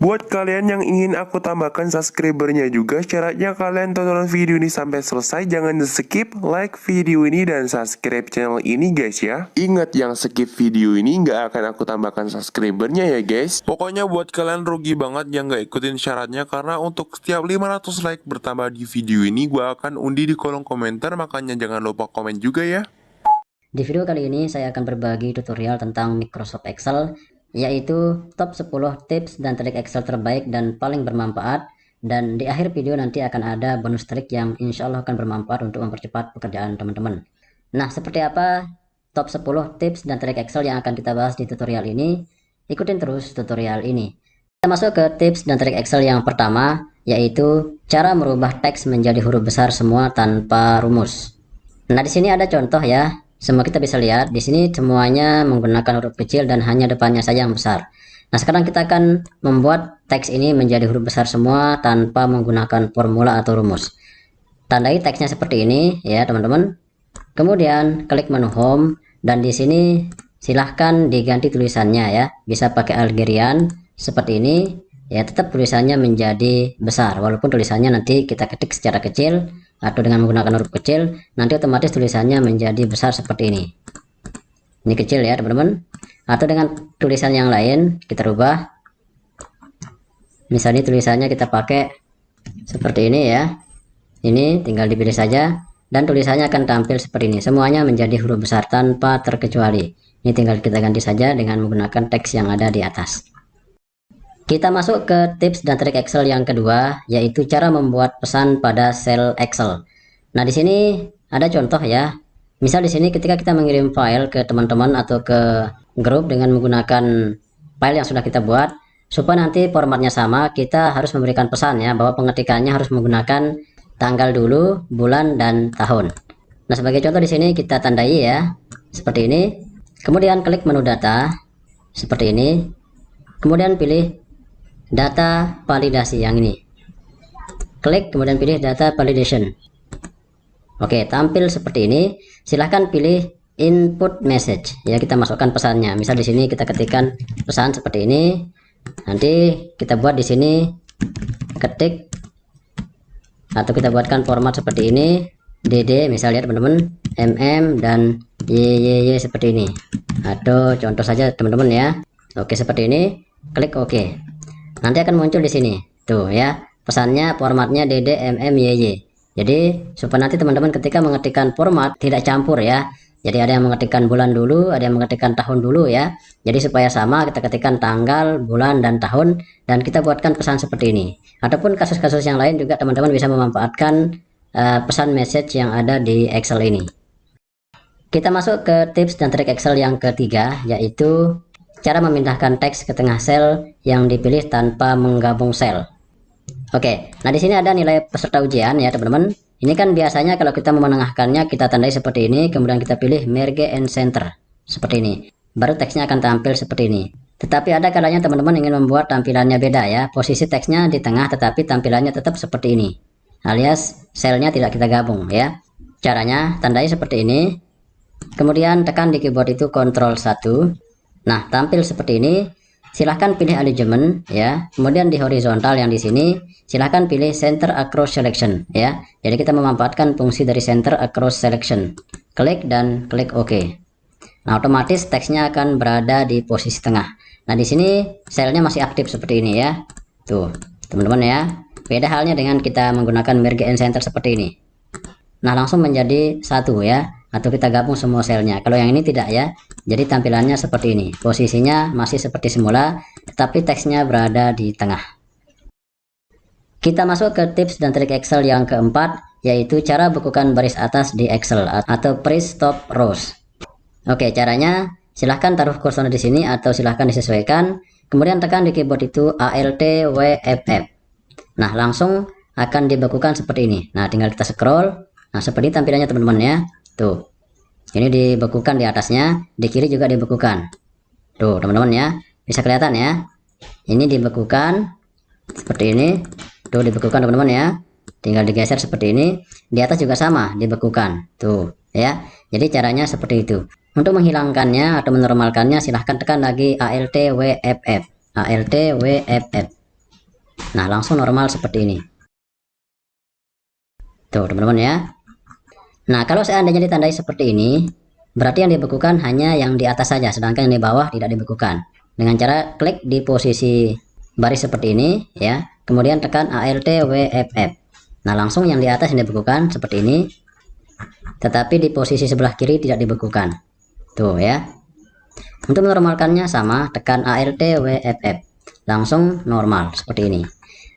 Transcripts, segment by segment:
Buat kalian yang ingin aku tambahkan subscribernya juga, syaratnya kalian tonton video ini sampai selesai, jangan di skip, like video ini dan subscribe channel ini guys ya. Ingat yang skip video ini nggak akan aku tambahkan subscribernya ya guys. Pokoknya buat kalian rugi banget yang nggak ikutin syaratnya, karena untuk setiap 500 like bertambah di video ini, gua akan undi di kolom komentar, makanya jangan lupa komen juga ya. Di video kali ini saya akan berbagi tutorial tentang Microsoft Excel, yaitu top 10 tips dan trik Excel terbaik dan paling bermanfaat, dan di akhir video nanti akan ada bonus trik yang insya Allah akan bermanfaat untuk mempercepat pekerjaan teman-teman. Nah, seperti apa top 10 tips dan trik Excel yang akan kita bahas di tutorial ini? Ikutin terus tutorial ini. Kita masuk ke tips dan trik Excel yang pertama, yaitu cara merubah teks menjadi huruf besar semua tanpa rumus. Nah, di sini ada contoh ya. Semua kita bisa lihat di sini semuanya menggunakan huruf kecil dan hanya depannya saja yang besar. Nah, sekarang kita akan membuat teks ini menjadi huruf besar semua tanpa menggunakan formula atau rumus. Tandai teksnya seperti ini ya, teman-teman. Kemudian klik menu home dan di sini silahkan diganti tulisannya ya. Bisa pakai Algerian seperti ini ya, tetap tulisannya menjadi besar walaupun tulisannya nanti kita ketik secara kecil atau dengan menggunakan huruf kecil, nanti otomatis tulisannya menjadi besar seperti ini. Ini kecil ya teman-teman. Atau dengan tulisan yang lain kita rubah. Misalnya tulisannya kita pakai seperti ini ya. Ini tinggal dipilih saja dan tulisannya akan tampil seperti ini. Semuanya menjadi huruf besar tanpa terkecuali. Ini tinggal kita ganti saja dengan menggunakan teks yang ada di atas. Kita masuk ke tips dan trik Excel yang kedua, yaitu cara membuat pesan pada sel Excel. Nah, di sini ada contoh ya. Misal di sini ketika kita mengirim file ke teman-teman atau ke grup dengan menggunakan file yang sudah kita buat, supaya nanti formatnya sama, kita harus memberikan pesan ya, bahwa pengetikannya harus menggunakan tanggal dulu, bulan, dan tahun. Nah, sebagai contoh di sini kita tandai ya, seperti ini. Kemudian klik menu data, seperti ini. Kemudian pilih data validasi yang ini, klik kemudian pilih data validation. Oke, tampil seperti ini. Silahkan pilih input message ya, kita masukkan pesannya. Misal di sini kita ketikkan pesan seperti ini, nanti kita buat di sini ketik atau kita buatkan format seperti ini, dd misalnya teman-teman, mm dan yy seperti ini, atau contoh saja teman-teman ya. Oke, seperti ini, klik OK. Nanti akan muncul di sini tuh ya, pesannya formatnya ddmmy. Jadi supaya nanti teman-teman ketika mengetikkan format tidak campur ya. Jadi ada yang mengetikkan bulan dulu, ada yang mengetikkan tahun dulu ya. Jadi supaya sama, kita ketikkan tanggal, bulan, dan tahun, dan kita buatkan pesan seperti ini. Ataupun kasus-kasus yang lain juga teman-teman bisa memanfaatkan pesan message yang ada di Excel ini. Kita masuk ke tips dan trik Excel yang ketiga, yaitu cara memindahkan teks ke tengah sel yang dipilih tanpa menggabung sel. Oke, nah di sini ada nilai peserta ujian ya teman-teman. Ini kan biasanya kalau kita memenengahkannya kita tandai seperti ini, kemudian kita pilih merge and center seperti ini. Baru teksnya akan tampil seperti ini. Tetapi ada kalanya teman-teman ingin membuat tampilannya beda ya. Posisi teksnya di tengah tetapi tampilannya tetap seperti ini. Alias selnya tidak kita gabung ya. Caranya tandai seperti ini. Kemudian tekan di keyboard itu Ctrl 1. Nah, tampil seperti ini. Silahkan pilih alignment ya. Kemudian di horizontal yang di sini silahkan pilih center across selection ya. Jadi kita memanfaatkan fungsi dari center across selection. Klik dan klik OK. Nah, otomatis teksnya akan berada di posisi tengah. Nah, di sini selnya masih aktif seperti ini ya. Tuh, teman-teman ya. Beda halnya dengan kita menggunakan merge and center seperti ini. Nah, langsung menjadi satu ya. Atau kita gabung semua selnya. Kalau yang ini tidak ya, jadi tampilannya seperti ini, posisinya masih seperti semula tetapi teksnya berada di tengah. Kita masuk ke tips dan trik Excel yang keempat, yaitu cara bekukan baris atas di Excel atau press stop rows. Oke, caranya silahkan taruh kursor di sini atau silahkan disesuaikan, kemudian tekan di keyboard itu Alt WFF. Nah, langsung akan dibekukan seperti ini. Nah, tinggal kita scroll. Nah, seperti tampilannya teman-teman ya. Tuh, ini dibekukan di atasnya, di kiri juga dibekukan. Tuh teman-teman ya, bisa kelihatan ya. Ini dibekukan seperti ini. Tuh dibekukan teman-teman ya. Tinggal digeser seperti ini. Di atas juga sama, dibekukan. Tuh ya. Jadi caranya seperti itu. Untuk menghilangkannya atau menormalkannya silahkan tekan lagi Alt WFF. Alt WFF. Nah, langsung normal seperti ini. Tuh, teman-teman ya. Nah, kalau seandainya ditandai seperti ini, berarti yang dibekukan hanya yang di atas saja, sedangkan yang di bawah tidak dibekukan. Dengan cara klik di posisi baris seperti ini ya, kemudian tekan Alt WFF. Nah, langsung yang di atas yang dibekukan seperti ini, tetapi di posisi sebelah kiri tidak dibekukan. Tuh ya. Untuk menormalkannya sama, tekan Alt WFF. Langsung normal seperti ini.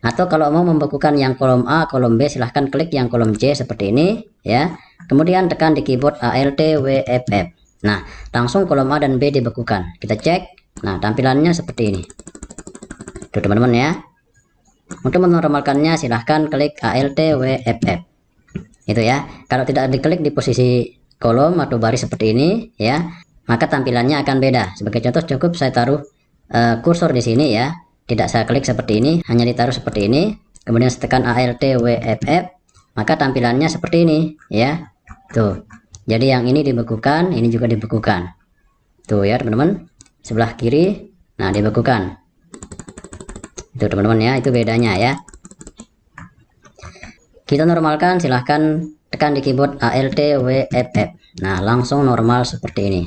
Atau kalau mau membekukan yang kolom A, kolom B, silahkan klik yang kolom C seperti ini ya. Kemudian tekan di keyboard Alt WFF. Nah, langsung kolom A dan B dibekukan. Kita cek. Nah, tampilannya seperti ini. Tuh teman-teman ya. Untuk menormalkannya silahkan klik Alt WFF. Itu ya. Kalau tidak diklik di posisi kolom atau baris seperti ini ya, maka tampilannya akan beda. Sebagai contoh cukup saya taruh kursor di sini ya. Tidak saya klik seperti ini, hanya ditaruh seperti ini, kemudian tekan Alt WFF, maka tampilannya seperti ini ya. Tuh, jadi yang ini dibekukan, ini juga dibekukan. Tuh ya teman-teman, sebelah kiri, nah dibekukan. Itu teman-teman ya, itu bedanya ya. Kita normalkan, silahkan tekan di keyboard Alt WFF. Nah, langsung normal seperti ini.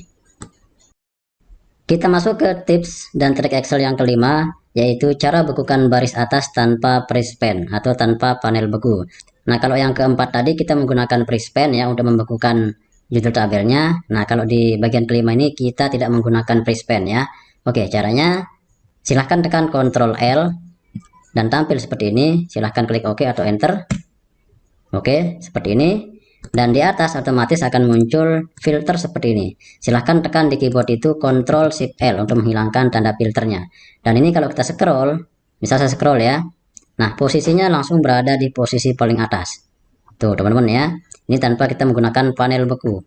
Kita masuk ke tips dan trik Excel yang kelima, yaitu cara bekukan baris atas tanpa press pen atau tanpa panel beku. Nah, kalau yang keempat tadi kita menggunakan press pen ya untuk membekukan judul tabelnya. Nah, kalau di bagian kelima ini kita tidak menggunakan press pen ya. Oke, caranya silahkan tekan Ctrl L dan tampil seperti ini. Silahkan klik OK atau Enter. Oke, seperti ini. Dan di atas otomatis akan muncul filter seperti ini. Silahkan tekan di keyboard itu Ctrl Shift L untuk menghilangkan tanda filternya. Dan ini kalau kita scroll, misal saya scroll ya, nah posisinya langsung berada di posisi paling atas. Tuh teman-teman ya, ini tanpa kita menggunakan panel beku.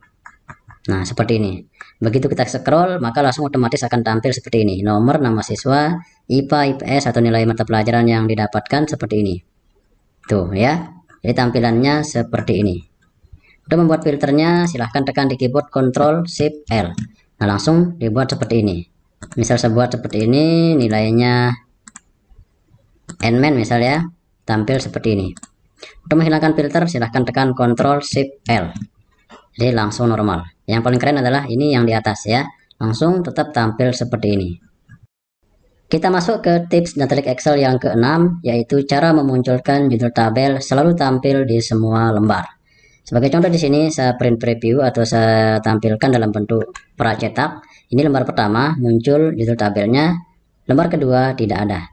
Nah seperti ini. Begitu kita scroll, maka langsung otomatis akan tampil seperti ini. Nomor, nama siswa, IPA, IPS atau nilai mata pelajaran yang didapatkan seperti ini. Tuh ya, jadi tampilannya seperti ini. Untuk membuat filternya silahkan tekan di keyboard Ctrl Shift L. Nah langsung dibuat seperti ini. Misal saya buat seperti ini, nilainya Nman misal ya, tampil seperti ini. Untuk menghilangkan filter silahkan tekan Ctrl Shift L. Jadi langsung normal. Yang paling keren adalah ini yang di atas ya, langsung tetap tampil seperti ini. Kita masuk ke tips dan trik Excel yang keenam, yaitu cara memunculkan judul tabel selalu tampil di semua lembar. Sebagai contoh di sini saya print preview atau saya tampilkan dalam bentuk pracetak. Ini lembar pertama muncul judul tabelnya, lembar kedua tidak ada.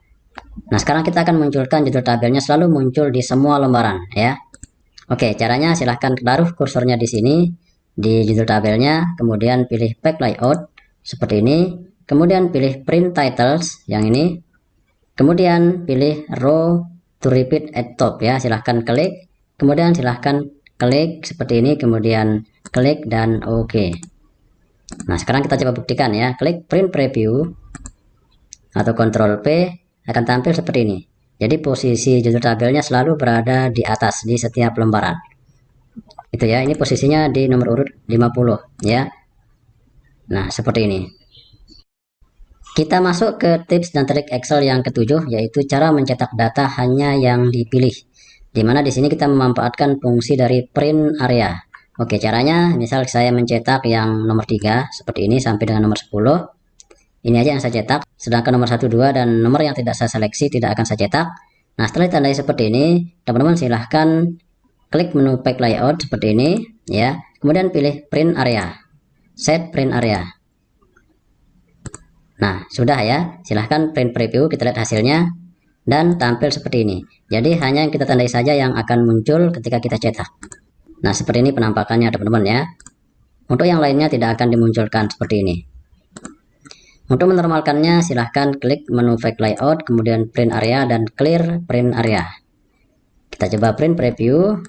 Nah, sekarang kita akan munculkan judul tabelnya selalu muncul di semua lembaran ya. Oke, caranya silahkan taruh kursornya di sini di judul tabelnya, kemudian pilih Pack Layout seperti ini, kemudian pilih Print Titles yang ini, kemudian pilih Row to Repeat at Top ya. Silahkan klik, kemudian silahkan klik seperti ini, kemudian klik dan OK. Nah, sekarang kita coba buktikan ya. Klik Print Preview atau Ctrl P, akan tampil seperti ini. Jadi posisi judul tabelnya selalu berada di atas di setiap lembaran. Itu ya, ini posisinya di nomor urut 50 ya. Nah, seperti ini. Kita masuk ke tips dan trik Excel yang ketujuh, yaitu cara mencetak data hanya yang dipilih. Dimana di sini kita memanfaatkan fungsi dari print area. Oke, caranya misal saya mencetak yang nomor 3 seperti ini sampai dengan nomor 10. Ini aja yang saya cetak, sedangkan nomor 1, 2 dan nomor yang tidak saya seleksi tidak akan saya cetak. Nah, setelah ditandai seperti ini, teman-teman silahkan klik menu Pack Layout seperti ini ya. Kemudian pilih Print Area. Set Print Area. Nah, sudah ya. Silahkan print preview, kita lihat hasilnya. Dan tampil seperti ini. Jadi hanya yang kita tandai saja yang akan muncul ketika kita cetak. Nah, seperti ini penampakannya teman-teman ya. Untuk yang lainnya tidak akan dimunculkan seperti ini. Untuk menormalkannya silahkan klik menu Pack Layout, kemudian Print Area dan Clear Print Area. Kita coba print preview.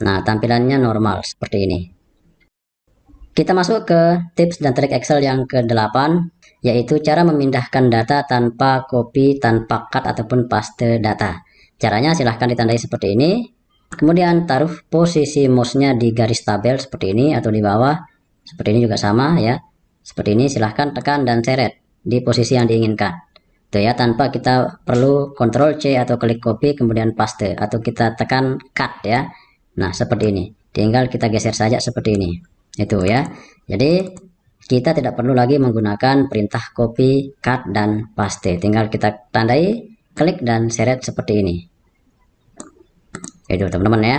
Nah, tampilannya normal seperti ini. Kita masuk ke tips dan trik Excel yang ke-8, yaitu cara memindahkan data tanpa copy, tanpa cut ataupun paste data. Caranya silahkan ditandai seperti ini, kemudian taruh posisi mouse-nya di garis tabel seperti ini atau di bawah. Seperti ini juga sama ya. Seperti ini silahkan tekan dan seret di posisi yang diinginkan. Tuh ya, tanpa kita perlu Ctrl C atau klik copy kemudian paste atau kita tekan cut ya. Nah, seperti ini. Tinggal kita geser saja seperti ini. Itu ya. Jadi kita tidak perlu lagi menggunakan perintah copy, cut, dan paste. Tinggal kita tandai, klik dan seret seperti ini. Itu teman-teman ya.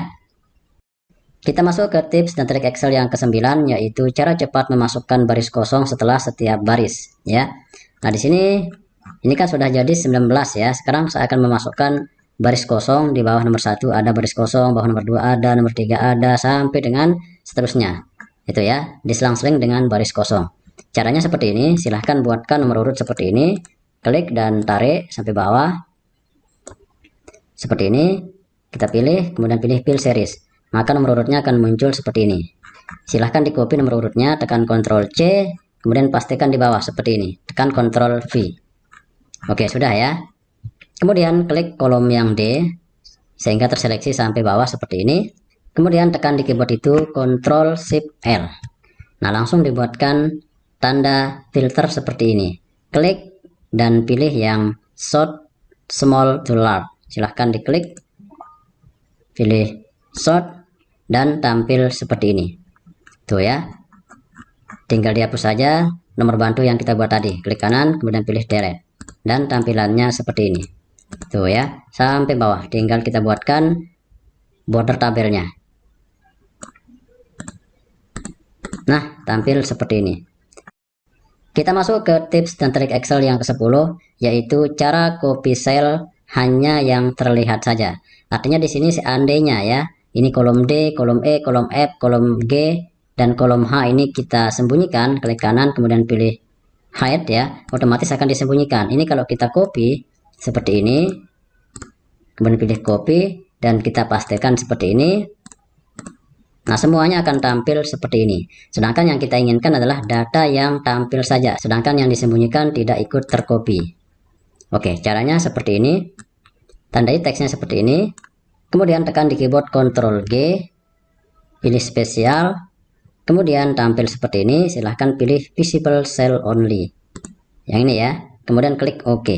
Kita masuk ke tips dan trik Excel yang ke-9, yaitu cara cepat memasukkan baris kosong setelah setiap baris ya. Nah, di sini ini kan sudah jadi 19 ya. Sekarang saya akan memasukkan baris kosong di bawah nomor 1 ada baris kosong, bawah nomor 2 ada, nomor 3 ada, sampai dengan seterusnya. Itu ya, diselang-seling dengan baris kosong. Caranya seperti ini, silahkan buatkan nomor urut seperti ini, klik dan tarik sampai bawah. Seperti ini, kita pilih, kemudian pilih fill series. Maka nomor urutnya akan muncul seperti ini. Silahkan di copy nomor urutnya, tekan Ctrl C, kemudian pastikan di bawah seperti ini, tekan Ctrl V. Oke, sudah ya. Kemudian klik kolom yang D sehingga terseleksi sampai bawah seperti ini. Kemudian tekan di keyboard itu Ctrl Shift L. Nah, langsung dibuatkan tanda filter seperti ini. Klik dan pilih yang short, small to large. Silahkan diklik, pilih short dan tampil seperti ini. Tuh ya. Tinggal dihapus saja nomor bantu yang kita buat tadi. Klik kanan, kemudian pilih delete. Dan tampilannya seperti ini. Tuh ya, sampai bawah. Tinggal kita buatkan border tabelnya. Nah, tampil seperti ini. Kita masuk ke tips dan trik Excel yang ke-10, yaitu cara copy cell hanya yang terlihat saja. Artinya di sini seandainya ya, ini kolom D, kolom E, kolom F, kolom G, dan kolom H ini kita sembunyikan. Klik kanan, kemudian pilih hide ya, otomatis akan disembunyikan. Ini kalau kita copy seperti ini, kemudian pilih copy dan kita pastikan seperti ini. Nah, semuanya akan tampil seperti ini. Sedangkan yang kita inginkan adalah data yang tampil saja, sedangkan yang disembunyikan tidak ikut tercopy. Oke, caranya seperti ini. Tandai teksnya seperti ini. Kemudian tekan di keyboard Ctrl G, pilih spesial. Kemudian tampil seperti ini, silahkan pilih visible cell only. Yang ini ya. Kemudian klik OK.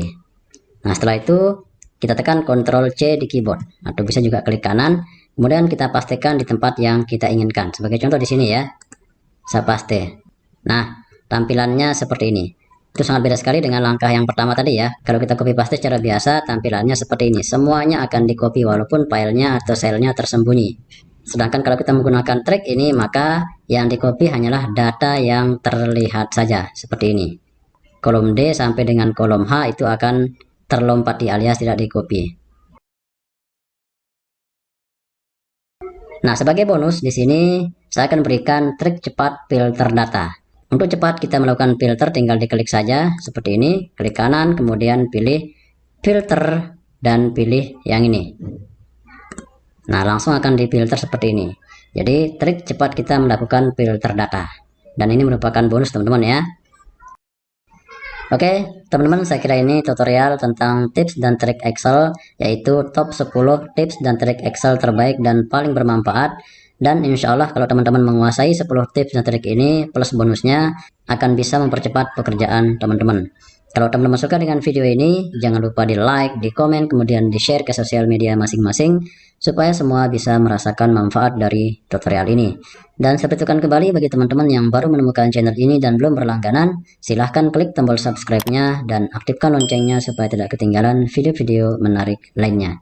Nah, setelah itu kita tekan Ctrl C di keyboard atau bisa juga klik kanan. Kemudian kita pastikan di tempat yang kita inginkan. Sebagai contoh di sini ya. Saya paste. Nah, tampilannya seperti ini. Itu sangat beda sekali dengan langkah yang pertama tadi ya. Kalau kita copy paste secara biasa, tampilannya seperti ini. Semuanya akan di copy walaupun filenya atau selnya tersembunyi. Sedangkan kalau kita menggunakan trik ini, maka yang di copy hanyalah data yang terlihat saja. Seperti ini. Kolom D sampai dengan kolom H itu akan terlompati alias tidak di copy. Nah, sebagai bonus di sini saya akan berikan trik cepat filter data. Untuk cepat kita melakukan filter, tinggal diklik saja seperti ini, klik kanan, kemudian pilih filter dan pilih yang ini. Nah, langsung akan difilter seperti ini. Jadi trik cepat kita melakukan filter data. Dan ini merupakan bonus teman-teman ya. Oke, teman-teman, saya kira ini tutorial tentang tips dan trik Excel, yaitu top 10 tips dan trik Excel terbaik dan paling bermanfaat. Dan insya Allah kalau teman-teman menguasai 10 tips dan trik ini plus bonusnya akan bisa mempercepat pekerjaan teman-teman. Kalau teman-teman suka dengan video ini, jangan lupa di like, di komen, kemudian di share ke sosial media masing-masing supaya semua bisa merasakan manfaat dari tutorial ini. Dan saya beritahukan kembali bagi teman-teman yang baru menemukan channel ini dan belum berlangganan, silahkan klik tombol subscribe-nya dan aktifkan loncengnya supaya tidak ketinggalan video-video menarik lainnya.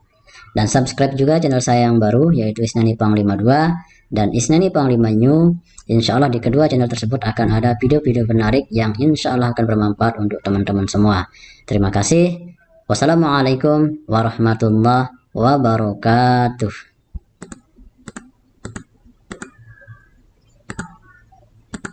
Dan subscribe juga channel saya yang baru, yaitu Isnani Panglima 2 dan Isnani Panglima New. Insya Allah di kedua channel tersebut akan ada video-video menarik yang insya Allah akan bermanfaat untuk teman-teman semua. Terima kasih. Wassalamualaikum warahmatullahi wabarakatuh.